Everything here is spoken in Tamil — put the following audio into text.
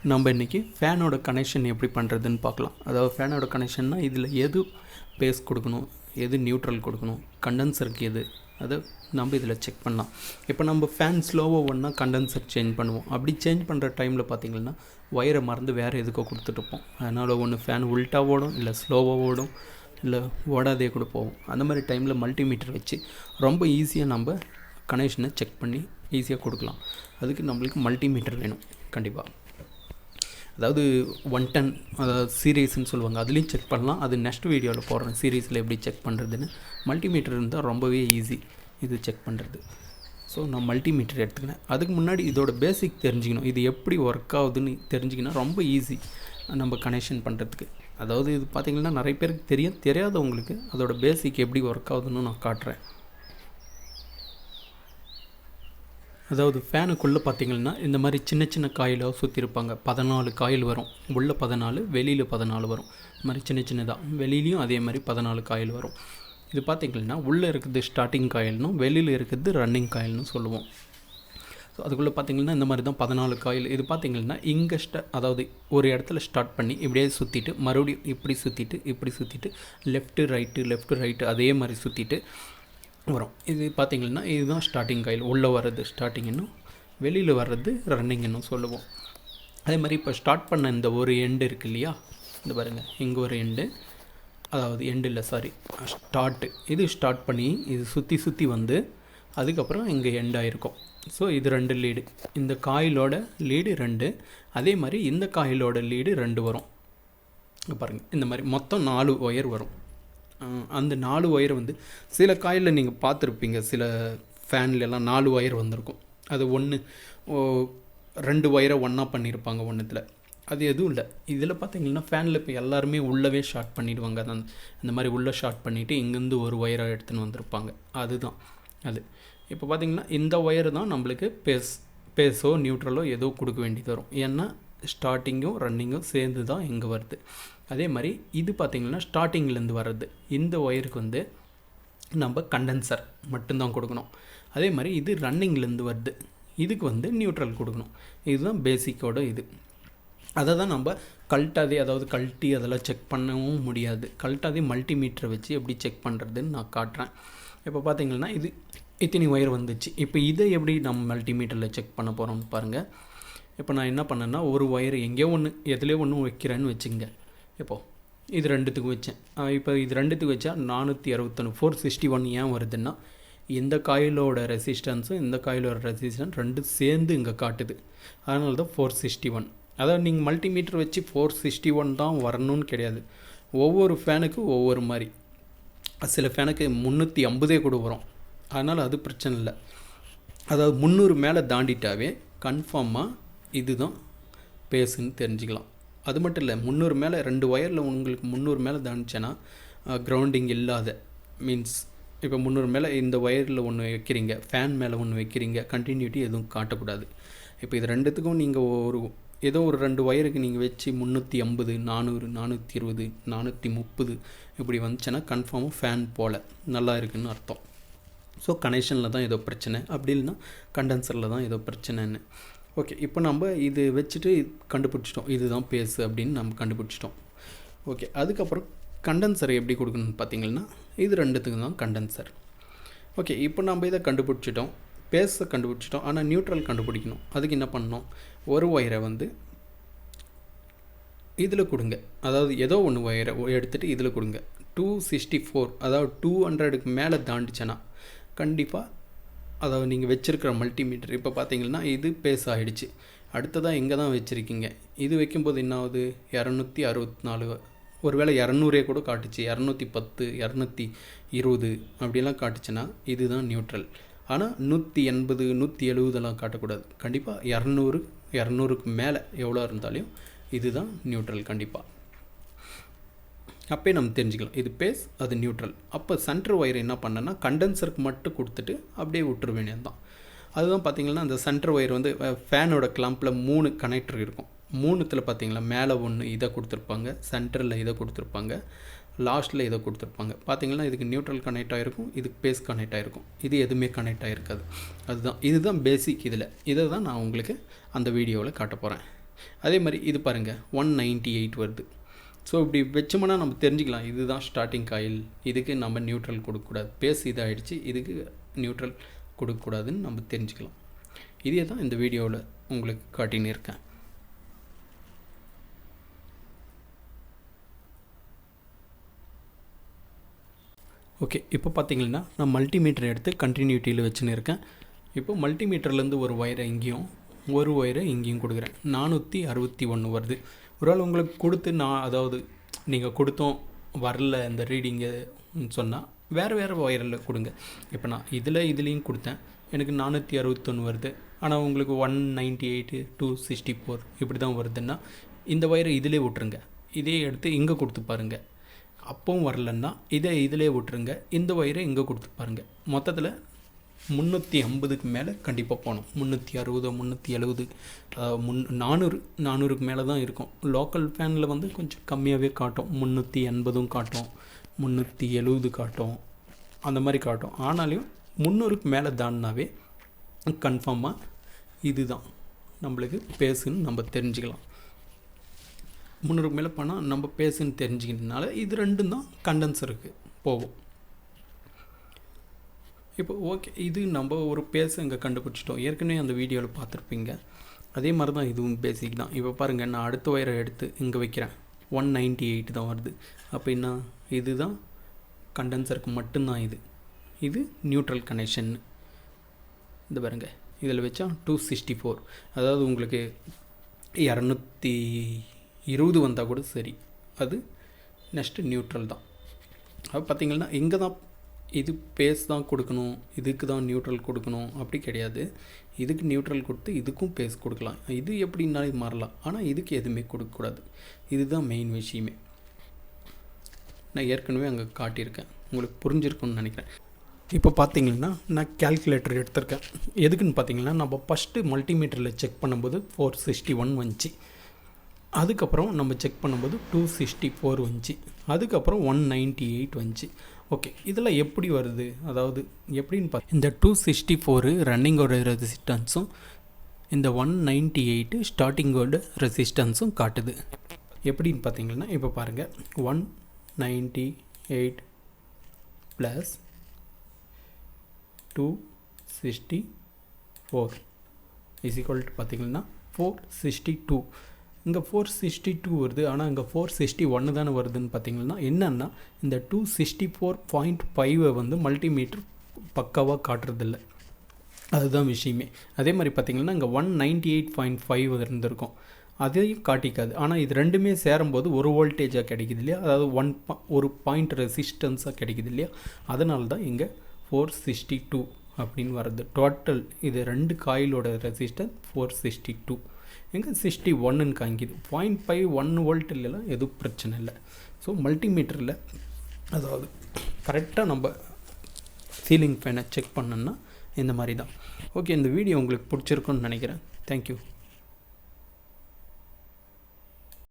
நம்ம இன்றைக்கி ஃபேனோட கனெக்ஷன் எப்படி பண்ணுறதுன்னு பார்க்கலாம். அதாவது ஃபேனோட கனெக்ஷன்னா இதில் எது பேஸ் கொடுக்கணும், எது நியூட்ரல் கொடுக்கணும், கண்டென்சருக்கு எது, அதை நம்ம இதில் செக் பண்ணலாம். இப்போ நம்ம ஃபேன் ஸ்லோவாக ஒன்றா கண்டென்சர் சேஞ்ச் பண்ணுவோம். அப்படி சேஞ்ச் பண்ணுற டைமில் பார்த்திங்கன்னா ஒயரை மறந்து வேறு எதுக்கோ கொடுத்துட்ருப்போம். அதனால் ஒன்று ஃபேன் உல்ட்டாக ஓடும், இல்லை ஸ்லோவாக ஓடும், இல்லை ஓடாதே கூட போகும். அந்த மாதிரி டைமில் மல்டிமீட்டர் வச்சு ரொம்ப ஈஸியாக நம்ம கனெக்ஷனை செக் பண்ணி ஈஸியாக கொடுக்கலாம். அதுக்கு நம்மளுக்கு மல்டிமீட்டர் வேணும் கண்டிப்பாக. அதாவது 110 அதாவது சீரீஸ்ன்னு சொல்லுவாங்க, அதுலேயும் செக் பண்ணலாம். அது நெக்ஸ்ட் வீடியோவில் போடுறேன், சீரீஸில் எப்படி செக் பண்ணுறதுன்னு. மல்டிமீட்டர் இருந்தால் ரொம்பவே ஈஸி இது செக் பண்ணுறது. ஸோ நான் மல்டிமீட்டர் எடுத்துக்கினேன். அதுக்கு முன்னாடி இதோட பேசிக் தெரிஞ்சுக்கணும், இது எப்படி ஒர்க் ஆகுதுன்னு தெரிஞ்சிங்கன்னா ரொம்ப ஈஸி நம்ம கனெக்ஷன் பண்ணுறதுக்கு. அதாவது இது பார்த்திங்கன்னா நிறைய பேருக்கு தெரியாதவங்களுக்கு அதோட பேசிக் எப்படி ஒர்க் ஆகுதுன்னு நான் காட்டுறேன். அதாவது ஃபேனுக்குள்ளே பார்த்திங்கன்னா இந்த மாதிரி சின்ன சின்ன காயிலாக சுற்றிருப்பாங்க. 14 காயில் வரும், உள்ளே 14, வெளியில் 14 வரும். இந்த மாதிரி சின்ன சின்னதாக, வெளியிலையும் அதே மாதிரி 14 காயில் வரும். இது பார்த்திங்கன்னா உள்ளே இருக்கிறது ஸ்டார்டிங் காயில்னும் வெளியில் இருக்கிறது ரன்னிங் காயில்னு சொல்லுவோம். ஸோ அதுக்குள்ளே பார்த்திங்கன்னா இந்த மாதிரி தான் 14 காயில். இது பார்த்திங்கன்னா இங்கே அதாவது ஒரு இடத்துல ஸ்டார்ட் பண்ணி இப்படியே சுற்றிட்டு மறுபடியும் இப்படி சுற்றிட்டு லெஃப்ட்டு ரைட்டு அதே மாதிரி சுற்றிட்டு வரும். இது பார்த்திங்கன்னா இதுதான் ஸ்டார்டிங் காயில். உள்ளே வர்றது ஸ்டார்டிங்னும் வெளியில் வர்றது ரன்னிங்னும் சொல்லுவோம். அதே மாதிரி இப்போ ஸ்டார்ட் பண்ண இந்த ஒரு எண்டு இருக்குது இல்லையா, இந்த பாருங்கள் இங்கே ஒரு எண்டு, அதாவது எண்டு இல்லை ஸ்டார்ட்டு. இது ஸ்டார்ட் பண்ணி இது சுற்றி வந்து அதுக்கப்புறம் இங்கே எண்டாயிருக்கும். ஸோ இது 2 லீடு, இந்த காயிலோட லீடு 2, அதே மாதிரி இந்த காயிலோட லீடு 2 வரும். பாருங்கள் இந்த மாதிரி மொத்தம் 4 ஒயர் வரும். அந்த 4 ஒயர் வந்து சில காயிலில் நீங்கள் பார்த்துருப்பீங்க, சில ஃபேன்லலாம் 4 ஒயர் வந்திருக்கும். அது 2 ஒயரை ஒன்றா பண்ணியிருப்பாங்க ஒன்றுத்தில். அது எதுவும் இல்லை. இதில் பார்த்தீங்கன்னா ஃபேனில் இப்போ எல்லாருமே உள்ளவே ஷார்ட் பண்ணிவிடுவாங்க. அதான் இந்த மாதிரி உள்ளே ஷார்ட் பண்ணிவிட்டு இங்கேருந்து ஒரு ஒயரை எடுத்துன்னு வந்திருப்பாங்க. அதுதான் அது. இப்போ பார்த்திங்கன்னா இந்த ஒயர் தான் நம்மளுக்கு பேஸோ நியூட்ரலோ ஏதோ கொடுக்க வேண்டியது வரும். ஏன்னா ஸ்டார்டிங்கும் ரன்னிங்கும் சேர்ந்து தான் இங்கே வருது. அதே மாதிரி இது பார்த்திங்கன்னா ஸ்டார்டிங்லேருந்து வர்றது. இந்த ஒயருக்கு வந்து நம்ம கண்டென்சர் மட்டும்தான் கொடுக்கணும். அதே மாதிரி இது ரன்னிங்லேருந்து வருது, இதுக்கு வந்து நியூட்ரல் கொடுக்கணும். இதுதான் பேசிக்கோட இது. அதை தான் நம்ம கழட்டி அதெல்லாம் செக் பண்ணவும் முடியாது. கழட்டாதே மல்டிமீட்டரை வச்சு எப்படி செக் பண்ணுறதுன்னு நான் காட்டுறேன். இப்போ பார்த்திங்கன்னா இது இத்தனை ஒயர் வந்துச்சு. இப்போ இதை எப்படி நம்ம மல்டிமீட்டரில் செக் பண்ண போகிறோம்னு பாருங்கள். இப்போ நான் என்ன பண்ணேன்னா ஒரு ஒயர் எங்கேயோ எதுலேயோ ஒன்று வைக்கிறேன்னு வச்சுங்க. இப்போது இது 2த்துக்கு வச்சேன். இப்போ இது 2த்துக்கு வச்சா 461 461 ஏன் வருதுன்னா இந்த காயிலோட ரெசிஸ்டன்ஸும் இந்த காயிலோட ரெசிஸ்டன்ஸ் 2 சேர்ந்து இங்கே காட்டுது. அதனால தான் 461. அதாவது நீங்கள் மல்டிமீட்டர் வச்சு 461 தான் வரணும்னு கிடையாது. ஒவ்வொரு ஃபேனுக்கு ஒவ்வொரு மாதிரி. சில ஃபேனுக்கு 350 கூட வரும். அதனால் அது பிரச்சனை இல்லை. அதாவது 300 மேலே தாண்டிட்டாவே கன்ஃபார்மாக இதுதான் பேஸுன்னு தெரிஞ்சுக்கலாம். அது மட்டும் இல்லை, 300 மேலே 2 ஒயரில் உங்களுக்கு 300 மேலே தாண்டிச்சேன்னா கிரவுண்டிங் இல்லாத மீன்ஸ் இப்போ 300 மேலே இந்த ஒயரில் ஒன்று வைக்கிறீங்க, ஃபேன் மேலே ஒன்று வைக்கிறீங்க, கண்டினியூட்டி எதுவும் காட்டக்கூடாது. இப்போ இது 2த்துக்கும் நீங்கள் ஏதோ ஒரு 2 ஒயருக்கு நீங்கள் வச்சு 350 400 420 430 இப்படி வந்துச்சுன்னா கன்ஃபார்மாக ஃபேன் போல் நல்லா இருக்குதுன்னு அர்த்தம். ஸோ கனெக்ஷனில் தான் ஏதோ பிரச்சனை, அப்படி இல்லைன்னா கண்டென்சரில் தான் ஏதோ பிரச்சனைன்னு. ஓகே, இப்போ நம்ம இது வச்சுட்டு கண்டுபிடிச்சிட்டோம், இதுதான் பேஸு அப்படின்னு நம்ம கண்டுபிடிச்சிட்டோம். ஓகே, அதுக்கப்புறம் கண்டென்சரை எப்படி கொடுக்கணும்னு பார்த்திங்கன்னா இது 2த்துக்கு தான் கண்டென்சர். ஓகே, இப்போ நம்ம இதை கண்டுபிடிச்சிட்டோம், பேஸை கண்டுபிடிச்சிட்டோம். ஆனால் நியூட்ரல் கண்டுபிடிக்கணும். அதுக்கு என்ன பண்ணணும், ஒரு ஒயரை வந்து இதில் கொடுங்க. அதாவது ஏதோ ஒன்று ஒயரை எடுத்துகிட்டு இதில் கொடுங்க. 264 அதாவது 200க்கு மேலே தாண்டிச்சேன்னா கண்டிப்பாக அதாவது நீங்கள் வச்சுருக்கிற மல்டிமீட்டர் இப்போ பார்த்தீங்கன்னா இது பேஸ் ஆகிடுச்சு. அடுத்ததாக எங்கே தான் வச்சுருக்கீங்க, இது வைக்கும்போது என்ன ஆகுது 264, ஒரு வேளை 200 கூட காட்டுச்சு, 210 220 அப்படிலாம் காட்டுச்சுன்னா இதுதான் நியூட்ரல். ஆனால் 180 170 காட்டக்கூடாது. கண்டிப்பாக 200க்கு மேலே எவ்வளோ இருந்தாலும் இதுதான் நியூட்ரல் கண்டிப்பாக. அப்போயே நம்ம தெரிஞ்சுக்கலாம் இது பேஸ், அது நியூட்ரல். அப்போ சென்டர் ஒயர் என்ன பண்ணேன்னா கண்டென்சருக்கு மட்டும் கொடுத்துட்டு அப்படியே விட்டுற வேண்டியது தான். அதுதான் பார்த்திங்கன்னா அந்த சென்டர் ஒயர் வந்து ஃபேனோட கிளம்பில் 3 கனெக்டர் இருக்கும். 3த்தில் பார்த்திங்களா மேலே ஒன்று இதை கொடுத்துருப்பாங்க, சென்டரில் இதை கொடுத்துருப்பாங்க, லாஸ்ட்டில் இதை கொடுத்துருப்பாங்க. பார்த்திங்கன்னா இதுக்கு நியூட்ரல் கனெக்ட் ஆகிருக்கும், இதுக்கு பேஸ் கனெக்ட் ஆகிருக்கும், இது எதுவுமே கனெக்ட் ஆகிருக்காது. இதுதான் பேசிக். இதை தான் நான் உங்களுக்கு அந்த வீடியோவில் காட்ட போகிறேன். அதே மாதிரி இது பாருங்கள் 198 வருது. ஸோ இப்படி வச்சோம்னா நம்ம தெரிஞ்சுக்கலாம் இதுதான் ஸ்டார்டிங் காயில், இதுக்கு நம்ம நியூட்ரல் கொடுக்கக்கூடாது, பேஸ் இதாகிடுச்சு, இதுக்கு நியூட்ரல் கொடுக்கக்கூடாதுன்னு நம்ம தெரிஞ்சுக்கலாம். இதே தான் இந்த வீடியோவில் உங்களுக்கு காட்டின்னு இருக்கேன். ஓகே, இப்போ பார்த்தீங்கன்னா நான் மல்டிமீட்டர் எடுத்து கண்டினியூட்டியில் வச்சுன்னு இருக்கேன். இப்போ மல்டிமீட்டர்லேருந்து ஒரு ஒயரை இங்கேயும் ஒரு ஒயரை இங்கேயும் கொடுக்குறேன். 461 வருது. ஒரு ஆள் உங்களுக்கு கொடுத்து அதாவது நீங்கள் கொடுத்தோம் வரல இந்த ரீடிங்கு சொன்னால் வேறு ஒயரில் கொடுங்க. இப்போ நான் இதுலேயும் கொடுத்தேன், எனக்கு 461 வருது. ஆனால் உங்களுக்கு 198 264 இப்படி தான் வருதுன்னா இந்த ஒயரை இதிலே விட்டுருங்க, இதே எடுத்து இங்கே கொடுத்து பாருங்கள். அப்பவும் வரலன்னா இதிலே விட்டுருங்க, இந்த ஒயரை இங்கே கொடுத்து பாருங்கள். மொத்தத்தில் 350க்கு மேலே கண்டிப்பாக போகணும். 360 370 400க்கு மேலே தான் இருக்கும். லோக்கல் ஃபேனில் வந்து கொஞ்சம் கம்மியாகவே காட்டும், 380 காட்டும், 370 காட்டும், அந்த மாதிரி காட்டும். ஆனாலும் 300க்கு மேலே தான்னாவே கன்ஃபார்மாக இதுதான் நம்மளுக்கு பேசுன்னு நம்ம தெரிஞ்சுக்கலாம். 300க்கு மேலே போனால் நம்ம பேசுன்னு தெரிஞ்சுக்கிறதுனால இது ரெண்டும் தான் கண்டென்சருக்கு போகும். இப்போ ஓகே, இது நம்ம ஒரு பேஸ் இங்கே கண்டுபிடிச்சிட்டோம். ஏற்கனவே அந்த வீடியோவில் பார்த்துருப்பீங்க. அதே மாதிரி தான் இதுவும் பேசிக் தான். இப்போ பாருங்கள், நான் அடுத்த ஒயரை எடுத்து இங்கே வைக்கிறேன், 198 தான் வருது. அப்போ என்ன, இது தான் கண்டென்சருக்கு மட்டும்தான் இது நியூட்ரல் கனெக்ஷன். இந்த பாருங்கள், இதில் வச்சா 264, அதாவது உங்களுக்கு 220 வந்தால் கூட சரி, அது நெக்ஸ்ட்டு நியூட்ரல் தான். அப்போ பார்த்திங்கன்னா இங்கே தான் இது பேஸ் தான் கொடுக்கணும், இதுக்கு தான் நியூட்ரல் கொடுக்கணும் அப்படி கிடையாது. இதுக்கு நியூட்ரல் கொடுத்து இதுக்கும் பேஸ் கொடுக்கலாம், இது எப்படின்னாலும் மாறலாம். ஆனால் இதுக்கு எதுவுமே கொடுக்கக்கூடாது. இதுதான் மெயின் விஷயமே. நான் ஏற்கனவே அங்கே காட்டியிருக்கேன், உங்களுக்கு புரிஞ்சிருக்குன்னு நினைக்கிறேன். இப்போ பார்த்தீங்கன்னா நான் கேல்குலேட்டர் எடுத்திருக்கேன். எதுக்குன்னு பார்த்தீங்கன்னா நம்ம ஃபஸ்ட்டு மல்டிமீட்டரில் செக் பண்ணும்போது 461 வந்துச்சு. அதுக்கப்புறம் நம்ம செக் பண்ணும்போது 264 வந்துச்சு. அதுக்கப்புறம் 198 வந்துச்சு. ஓகே, இதெல்லாம் எப்படி வருது, அதாவது எப்படின்னு பார்த்து இந்த 264 ரன்னிங்கோட ரெசிஸ்டன்ஸும் இந்த 198 ஸ்டார்டிங்கோட ரெசிஸ்டன்ஸும் காட்டுது. எப்படின்னு பார்த்தீங்கன்னா இப்போ பாருங்கள், 198 ப்ளஸ் 264 இஸ் ஈக்குவல் டு பார்த்தீங்கன்னா 462. இங்கே 462 வருது, ஆனால் இங்கே 461 தானே வருதுன்னு பார்த்தீங்கன்னா என்னென்னா இந்த 264.5 வந்து மல்டிமீட்டர் பக்காவாக காட்டுறதில்ல, அதுதான் விஷயமே. அதே மாதிரி பார்த்திங்கன்னா இங்கே 198.5 இருந்திருக்கும், அதையும் காட்டிக்காது. ஆனால் இது ரெண்டுமே சேரும்போது ஒரு வோல்டேஜாக கிடைக்குது இல்லையா, அதாவது ஒரு பாயிண்ட் ரெசிஸ்டன்ஸாக கிடைக்குது இல்லையா, அதனால தான் இங்கே 462 அப்படின்னு வருது. டோட்டல் இது ரெண்டு காயிலோட ரெசிஸ்டன்ஸ் 462. எங்கே 61ன்னு காமிக்குது. 0.5 1 வோல்ட் இல்லைலாம் எதுவும் பிரச்சனை இல்லை. ஸோ மல்டிமீட்டரில் அதாவது கரெக்டாக நம்ம சீலிங் ஃபேனை செக் பண்ணோன்னா இந்த மாதிரி தான். ஓகே, இந்த வீடியோ உங்களுக்கு பிடிச்சிருக்குன்னு நினைக்கிறேன். தேங்க்யூ.